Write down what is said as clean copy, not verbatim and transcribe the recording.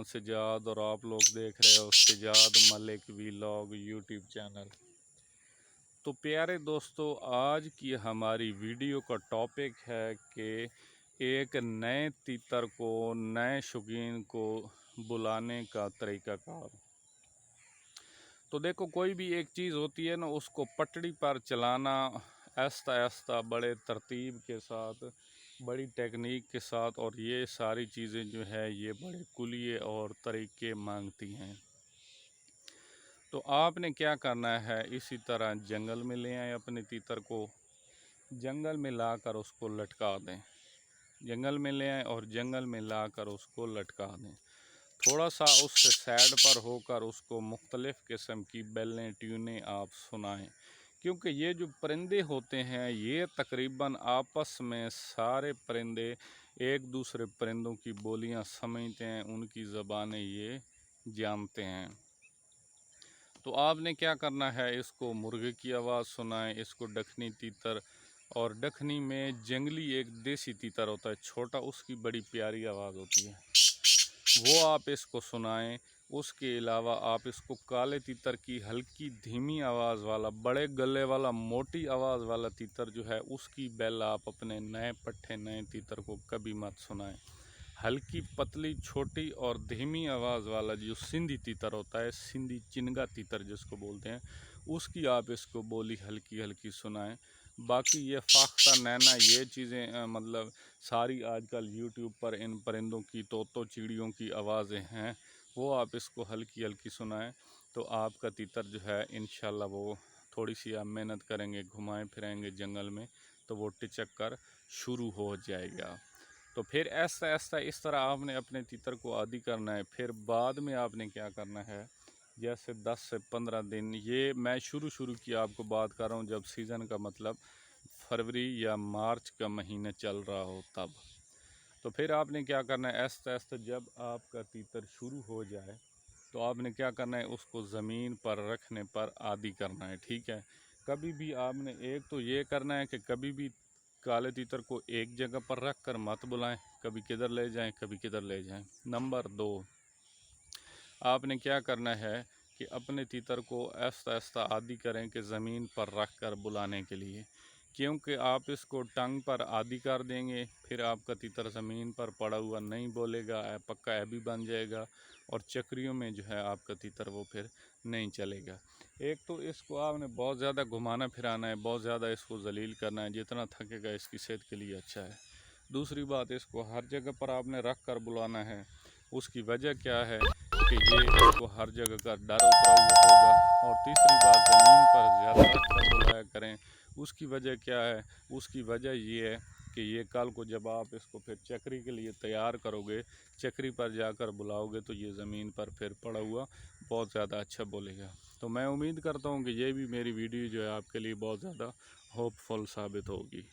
सजाद और आप लोग देख रहे हो Sajad Malik vlog YouTube channel. तो प्यारे दोस्तों, आज की हमारी वीडियो का टॉपिक है कि एक नए तीतर को, नए शौकीन को बुलाने का तरीक़ाकार। तो देखो, कोई भी एक चीज़ होती है ना, उसको पटड़ी पर चलाना आहिस्ता आहिस्ता, बड़े तरतीब के साथ, बड़ी टेक्निक के साथ, और ये सारी चीज़ें जो है ये बड़े कुलिये और तरीके मांगती हैं। तो आपने क्या करना है, इसी तरह जंगल में ले आए अपने तीतर को, जंगल में लाकर उसको लटका दें। जंगल में ले आए और जंगल में लाकर उसको लटका दें। थोड़ा सा उससे साइड पर होकर उसको मुख्तलिफ़ किस्म की बेलें ट्यूनें आप सुनाएं, क्योंकि ये जो परिंदे होते हैं ये तकरीबन आपस में सारे परिंदे एक दूसरे परिंदों की बोलियां समझते हैं, उनकी ज़बानें ये जानते हैं। तो आपने क्या करना है, इसको मुर्गे की आवाज़ सुनाएं, इसको दखनी तीतर, और दखनी में जंगली एक देसी तीतर होता है छोटा, उसकी बड़ी प्यारी आवाज़ होती है, वो आप इसको सुनाएं। उसके अलावा आप इसको काले तीतर की हल्की धीमी आवाज़ वाला, बड़े गले वाला, मोटी आवाज़ वाला तीतर जो है उसकी बेल आप अपने नए पट्ठे नए तीतर को कभी मत सुनाएं। हल्की पतली छोटी और धीमी आवाज़ वाला जो सिंधी तीतर होता है, सिंधी चिनगा तीतर जिसको बोलते हैं, उसकी आप इसको बोली हल्की हल्की सुनाएं। बाकी ये फाख्ता नैना ये चीज़ें मतलब सारी आजकल यूट्यूब पर इन परिंदों की, तोतों चिड़ियों की आवाज़ें हैं, वो आप इसको हल्की हल्की सुनाएं। तो आपका तीतर जो है इंशाल्लाह वो, थोड़ी सी आप मेहनत करेंगे, घुमाएं फिरेंगे जंगल में, तो वो टिचक कर शुरू हो जाएगा। तो फिर ऐसा ऐसा इस तरह आपने अपने तीतर को आदी करना है। फिर बाद में आपने क्या करना है, जैसे 10 से 15 दिन, ये मैं शुरू की आपको बात कर रहा हूँ, जब सीज़न का मतलब फरवरी या मार्च का महीना चल रहा हो तब। तो फिर आपने क्या करना है, ऐसा ऐसा जब आपका तीतर शुरू हो जाए तो आपने क्या करना है, उसको ज़मीन पर रखने पर आदी करना है। ठीक है, कभी भी आपने एक तो ये करना है कि कभी भी काले तीतर को एक जगह पर रख कर मत बुलाएं, कभी किधर ले जाएं कभी किधर ले जाएं। नंबर 2, आपने क्या करना है कि अपने तीतर को आहिस्ता आहिस्ता आदी करें कि ज़मीन पर रख कर बुलाने के लिए, क्योंकि आप इसको टंग पर आदी कर देंगे, फिर आपका तीतर ज़मीन पर पड़ा हुआ नहीं बोलेगा, पक्का ऐबी बन जाएगा, और चक्रियों में जो है आपका तीतर वो फिर नहीं चलेगा। एक तो इसको आपने बहुत ज़्यादा घुमाना फिराना है, बहुत ज़्यादा इसको जलील करना है, जितना थकेगा इसकी सेहत के लिए अच्छा है। दूसरी बात, इसको हर जगह पर आपने रख कर बुलाना है। उसकी वजह क्या है कि ये इसको हर जगह का डर उतरा हुआ होगा। और तीसरी बात, ज़मीन पर ज़्यादा रख कर बुलाया करें। उसकी वजह क्या है, उसकी वजह ये है कि ये कल को जब आप इसको फिर चक्री के लिए तैयार करोगे, चक्री पर जाकर बुलाओगे, तो ये ज़मीन पर फिर पड़ा हुआ बहुत ज़्यादा अच्छा बोलेगा। तो मैं उम्मीद करता हूँ कि ये भी मेरी वीडियो जो है आपके लिए बहुत ज़्यादा होपफुल साबित होगी।